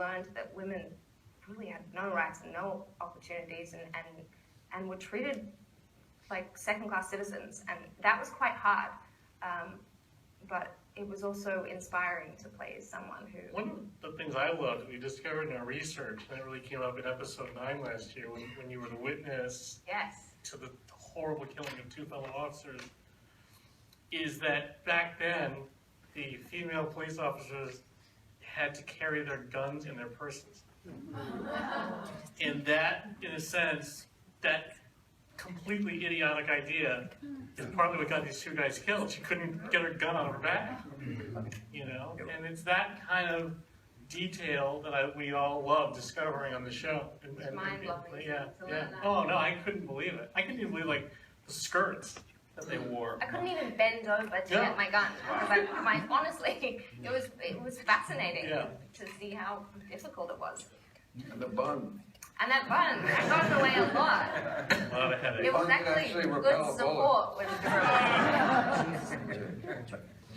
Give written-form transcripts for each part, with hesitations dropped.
learned that women really had no rights and no opportunities and were treated like second-class citizens, and that was quite hard. But it was also inspiring to play someone who... One of the things I loved, we discovered in our research, and it really came up in episode 9 last year, when you were the witness to the horrible killing of 2 fellow officers, is that back then, the female police officers had to carry their guns in their persons. And that, in a sense, that completely idiotic idea is partly what got these 2 guys killed. She couldn't get her gun on her back, you know? And it's that kind of detail that we all love discovering on the show. It's mind-blowing. Yeah. Oh, no, I couldn't believe it. I couldn't even believe, like, the skirts that they wore. I couldn't even bend over to get my gun, because honestly, it was fascinating to see how difficult it was. And the bun. And that bun, that got away a lot. A lot of headaches. It was actually good support when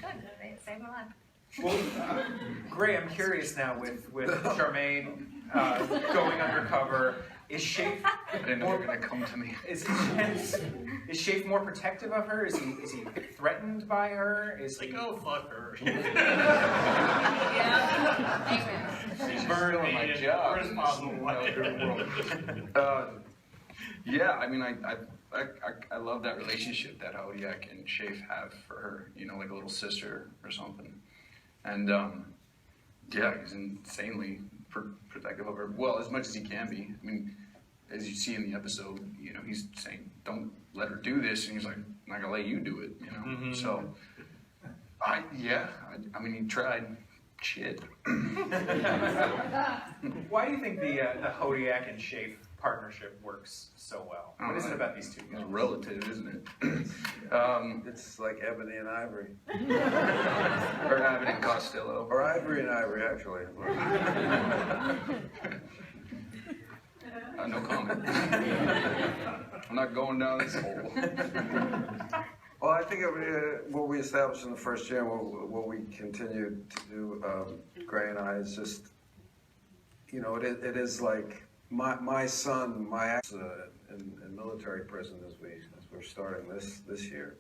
good, it saved my life. Well, Gray, I'm curious now with Charmaine going undercover. Is Shafe? I didn't know you were going to come to me. Is Shafe more protective of her? Is he threatened by her? Is he? Like, oh, fuck her. Amen. She's ruining my job. Worst possible way. Yeah, I mean, I love that relationship that Hodiak and Shafe have for her, you know, like a little sister or something. And yeah, he's insanely protective of her. Well, as much as he can be. I mean, as you see in the episode, you know, he's saying, "Don't let her do this," and he's like, "I'm not gonna let you do it," you know. Mm-hmm. So, I mean, he tried. Shit. Why do you think the Hodiak and Shafe partnership works so well? What is it about these 2 guys? It's relative, isn't it? It's like ebony and ivory. Or Abbott and Costello. Or ivory and ivory, actually. No comment. I'm not going down this hole. Well, I think what we established in the first year and what we continue to do, Gray and I, is just, you know, it is like my son, my ex in military prison as we're starting this year,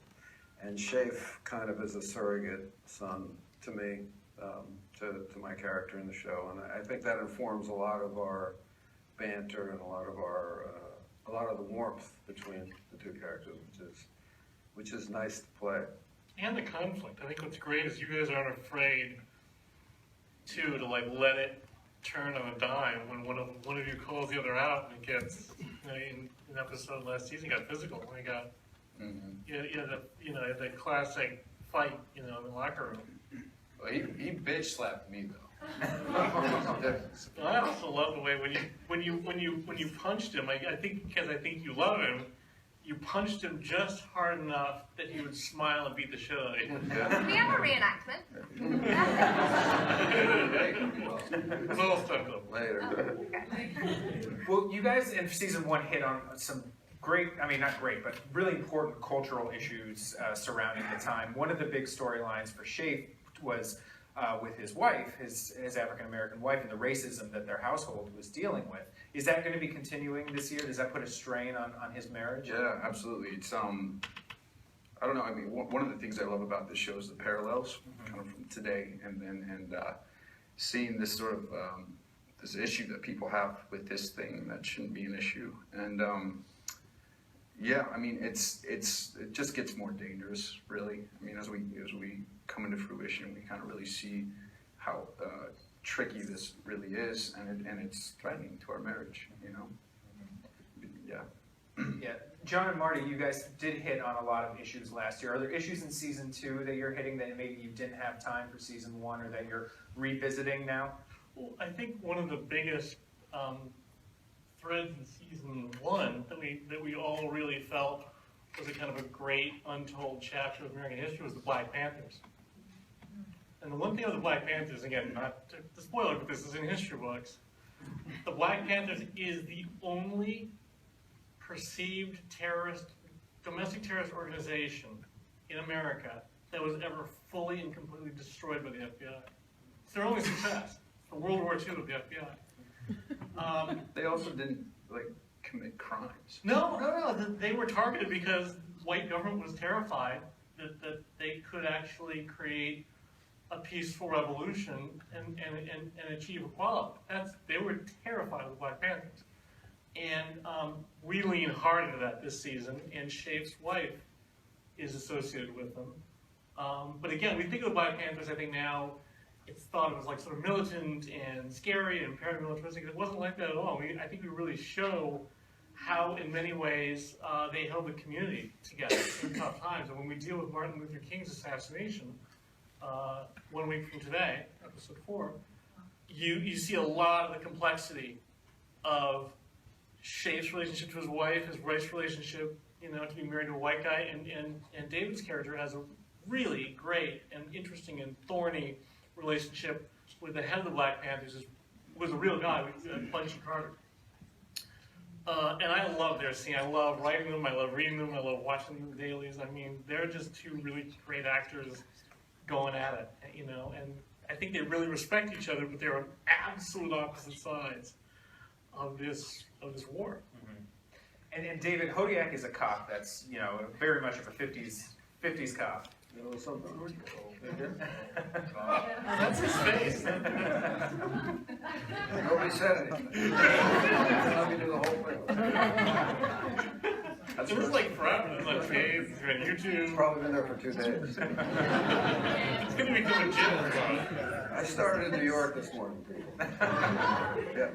and Shafe kind of is a surrogate son to me, to my character in the show, and I think that informs a lot of our banter and a lot of the warmth between the 2 characters, which is nice to play. And the conflict. I think what's great is you guys aren't afraid to like let it turn on a dime when one of you calls the other out and it gets, you know, in an episode last season, got physical. We got the classic fight, you know, in the locker room. Well, he bitch slapped me though. I also love the way when you punched him. I think because I think you love him. You punched him just hard enough that he would smile and beat the shit out of you. Can we have a reenactment? It's all stuff though. Later. Well, you guys in season 1 hit on some great, I mean not great, but really important cultural issues surrounding the time. One of the big storylines for Shafe was with his wife, his African-American wife, and the racism that their household was dealing with. Is that going to be continuing this year? Does that put a strain on his marriage? Yeah, absolutely. It's I don't know. I mean, one of the things I love about this show is the parallels, kind of from today and seeing this sort of this issue that people have with this thing that shouldn't be an issue. And yeah, I mean, it just gets more dangerous, really. I mean, as we come into fruition, we kind of really see how tricky this really is, and it's threatening to our marriage, you know. Yeah. Yeah, John and Marty, you guys did hit on a lot of issues last year. Are there issues in season 2 that you're hitting that maybe you didn't have time for season 1, or that you're revisiting now? Well, I think one of the biggest threads in season 1 that we all really felt was a kind of a great untold chapter of American history was the Black Panthers. And the one thing with the Black Panthers, again, not to spoil it, but this is in history books, the Black Panthers is the only perceived domestic terrorist organization in America that was ever fully and completely destroyed by the FBI. It's their only success. for World War II with the FBI. They also didn't like commit crimes. No. They were targeted because white government was terrified that they could actually create a peaceful revolution and achieve equality. They were terrified of the Black Panthers. And we lean hard into that this season, and Shafe's wife is associated with them. But again, we think of the Black Panthers, I think now, it's thought of as like sort of militant and scary and paramilitaristic. It wasn't like that at all. I think we really show how, in many ways, they held the community together in tough times. And when we deal with Martin Luther King's assassination, 1 week from today, episode 4, you see a lot of the complexity of Shafe's relationship to his wife, his wife's relationship, to be married to a white guy, and David's character has a really great and interesting and thorny relationship with the head of the Black Panthers, was a real guy, Bunchy Carter. And I love their scene. I love writing them, I love reading them, I love watching them in the dailies. I mean, they're just two really great actors going at it, and I think they really respect each other, but they're on absolute opposite sides of this war. Mm-hmm. And David, Hodiak is a cop that's, very much of a 50s cop. Something. That's his face. Nobody said anything. Let me do the whole thing. It was like forever. It's on Facebook, it's on YouTube. It's probably been there for 2 days. It's going to become a gym. I started in New York this morning. Yeah.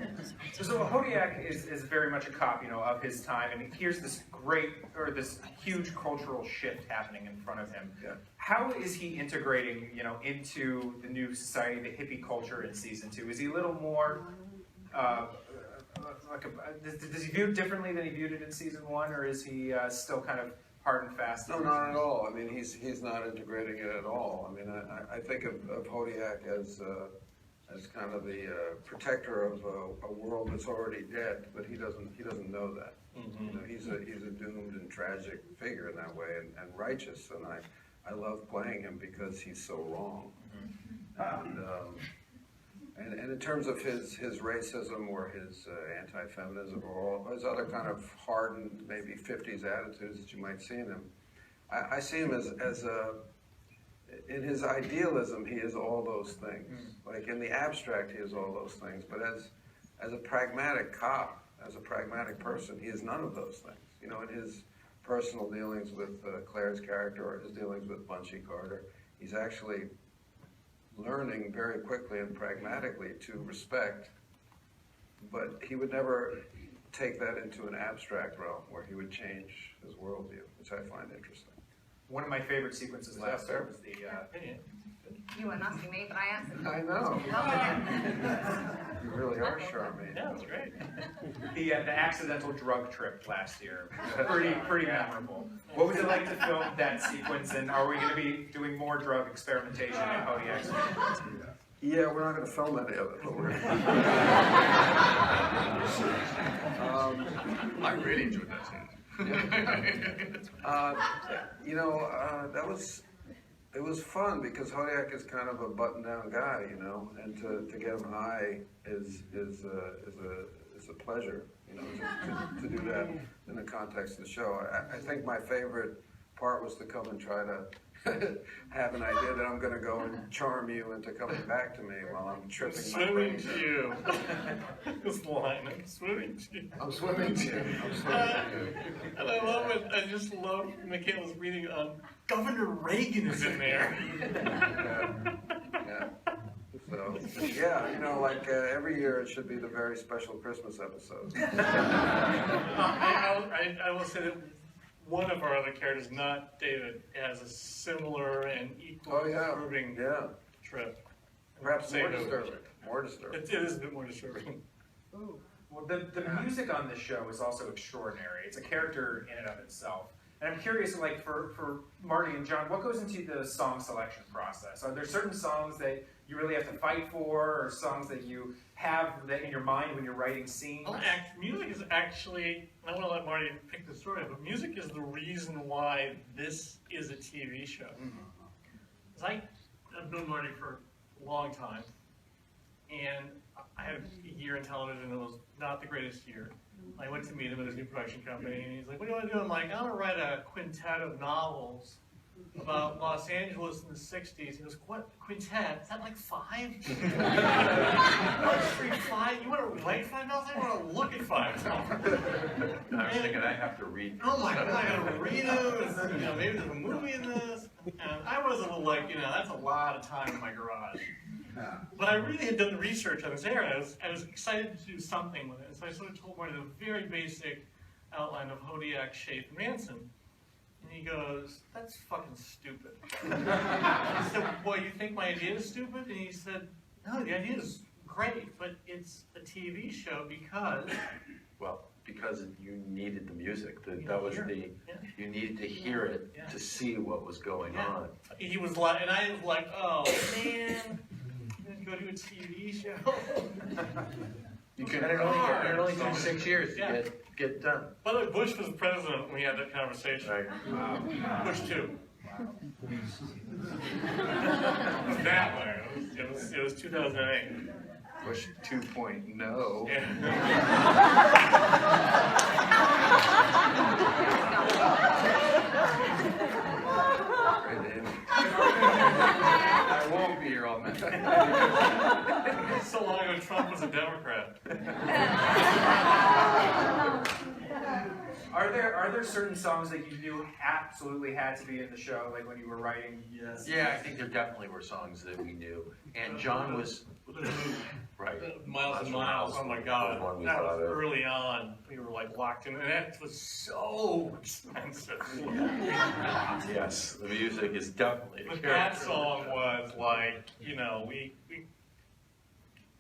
So Hodiak is very much a cop, of his time, and here's this this huge cultural shift happening in front of him. Yeah. How is he integrating, into the new society, the hippie culture in season 2? Is he a little more, does he view it differently than he viewed it in season 1, or is he still kind of hard and fast? No, not at all. I mean, he's not integrating it at all. I mean, I think of Hodiak as kind of the protector of a world that's already dead, but he doesn't know that. Mm-hmm. He's a doomed and tragic figure in that way, and righteous. And I love playing him because he's so wrong. Mm-hmm. And in terms of his racism or his anti-feminism or all his other kind of hardened, maybe 50s attitudes that you might see in him, I see him as in his idealism, he is all those things. Like in the abstract, he is all those things. But as a pragmatic cop, as a pragmatic person, he is none of those things. In his personal dealings with Claire's character or his dealings with Bunchy Carter, he's actually learning very quickly and pragmatically to respect, but he would never take that into an abstract realm where he would change his worldview, which I find interesting. One of my favorite sequences last year was the... You weren't asking me, but I answered. I know. Oh. You really are Charmaine. Yeah, that's great. The accidental drug trip last year. Pretty memorable. What was it like to film that sequence, and are we going to be doing more drug experimentation in Hodiak's? Yeah, we're not going to film any of it, but we're I really enjoyed that scene. It was fun because Hodiak is kind of a button-down guy, and to get him high is a pleasure, to do that in the context of the show. I think my favorite part was to come and try to have an idea that I'm going to go and charm you into coming back to me while I'm tripping my Swimming brains to out. you. This line, I'm swimming to you. I'm swimming to you. I'm swimming to you. And I love it. I just love Michaela's reading on Governor Reagan is in there. Yeah. So, every year it should be the very special Christmas episode. I will say that one of our other characters, not David, has a similar and equal disturbing trip. Perhaps Say more no. disturbing. More disturbing. It is a bit more disturbing. Ooh. Well, the music on this show is also extraordinary. It's a character in and of itself. And I'm curious, for Marty and John, what goes into the song selection process? Are there certain songs that you really have to fight for, or songs that you have that in your mind when you're writing scenes? Music is actually, I want to let Marty pick the story, but music is the reason why this is a TV show. I've known Marty for a long time, and I had a year in television. It was not the greatest year. I went to meet him at his new production company, and he's like, "What do you want to do?" I'm like, "I want to write a quintet of novels about Los Angeles in the 60s. He goes, "What quintet? Is that like 5? You want to write 5 novels? I want to look at 5 novels." I was thinking I have to read. Oh my God, I gotta read them. You know, maybe there's a movie in this. And I was a little like, that's a lot of time in my garage. But I really had done the research on this area. I was excited to do something with it. So I sort of told Marty the very basic outline of Hodiak, Schaaf, and Manson. And he goes, "That's fucking stupid." I said, "Well, you think my idea is stupid?" And he said, "No, the idea is great, but it's a TV show because..." Well, because you needed the music. You That was hear the, it. Yeah. you needed to hear it Yeah. to see what was going Yeah. on. He was like, and I was like, "Oh man, I'm gonna go do a TV show." You can, and it only took 6 years to Yeah. get done. By the way, Bush was president when we had that conversation. Right. Bush too. That way. It was 2008. Push 2.0. I won't be here all night. So long ago, Trump was a Democrat. Are there certain songs that you knew absolutely had to be in the show, like when you were writing? Yes. Yeah, I think there definitely were songs that we knew. And John was, right. Miles and Miles. Oh my God. Was one we That thought was of. early on. We were like locked in, and that was so expensive. Yes, the music is definitely a But character. that song was like, we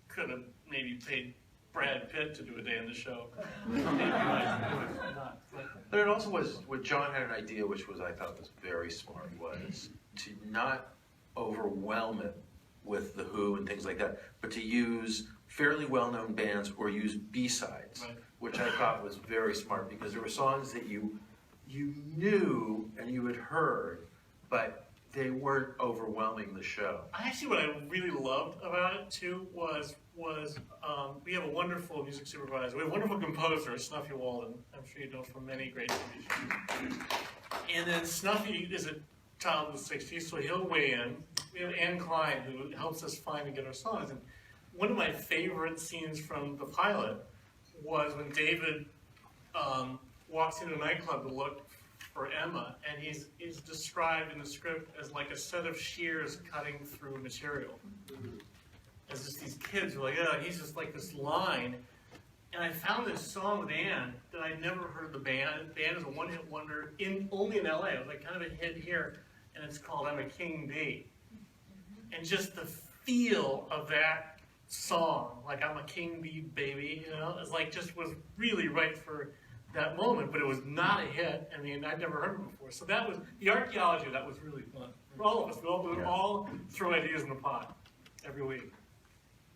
could have maybe paid Brad Pitt to do a day in the show. But it also was, what John had an idea, which was, I thought was very smart, was to not overwhelm it with The Who and things like that, but to use fairly well-known bands or use B-sides, Right. which I thought was very smart, because there were songs that you knew and you had heard, but they weren't overwhelming the show. Actually, what I really loved about it too was we have a wonderful music supervisor. We have a wonderful composer, Snuffy Walden. I'm sure you know from many great TV shows. And then Snuffy is a child of the 60s, so he'll weigh in. We have Ann Klein, who helps us find and get our songs. And one of my favorite scenes from the pilot was when David walks into a nightclub to look for Emma, and he's described in the script as like a set of shears cutting through material. As just these kids were like, he's just like this line. And I found this song with Ann that I'd never heard the band. The band is a one-hit wonder only in LA. It was like kind of a hit here, and it's called "I'm a King Bee." And just the feel of that song, like "I'm a King Bee, baby," it's like just was really right for that moment. But it was not a hit. I mean, I'd never heard it before. So that was the archaeology. That was really fun for all of us. We all throw ideas in the pot every week.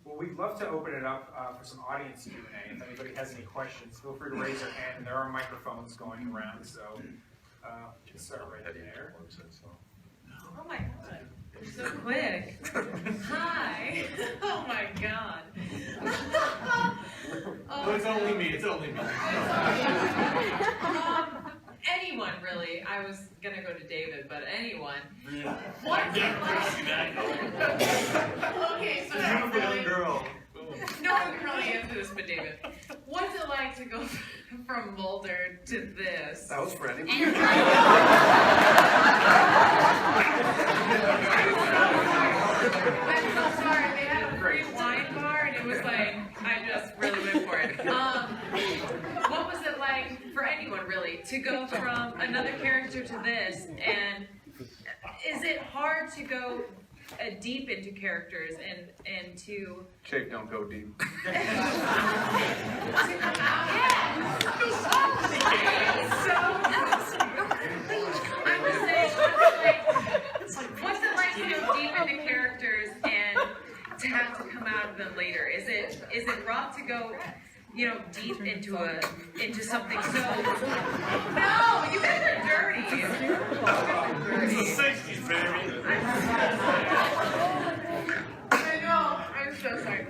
Well, we'd love to open it up for some audience Q&A. If anybody has any questions, feel free to raise your hand. There are microphones going around, so just start right there. Oh my God, you're so quick. Hi. Oh my God. Well, it's only me. It's only me. Anyone really. I was gonna go to David, but anyone. What? I never see that going. Okay, so Beautiful really, young girl. no one can really answer this but David. What's it like to go from Mulder to this? That was for anyone. I'm so sorry. They had a free wine bar, and it was like I just really went for it. What was it like for anyone really to go from another character to this? And is it hard to go deep into characters and to Jake, don't go deep. I was saying, what's it like to go deep into characters and to have to come out of them later? Is it rough to go, deep into something so? No, you guys are dirty. It's the 60s, baby. I know. I'm so sorry.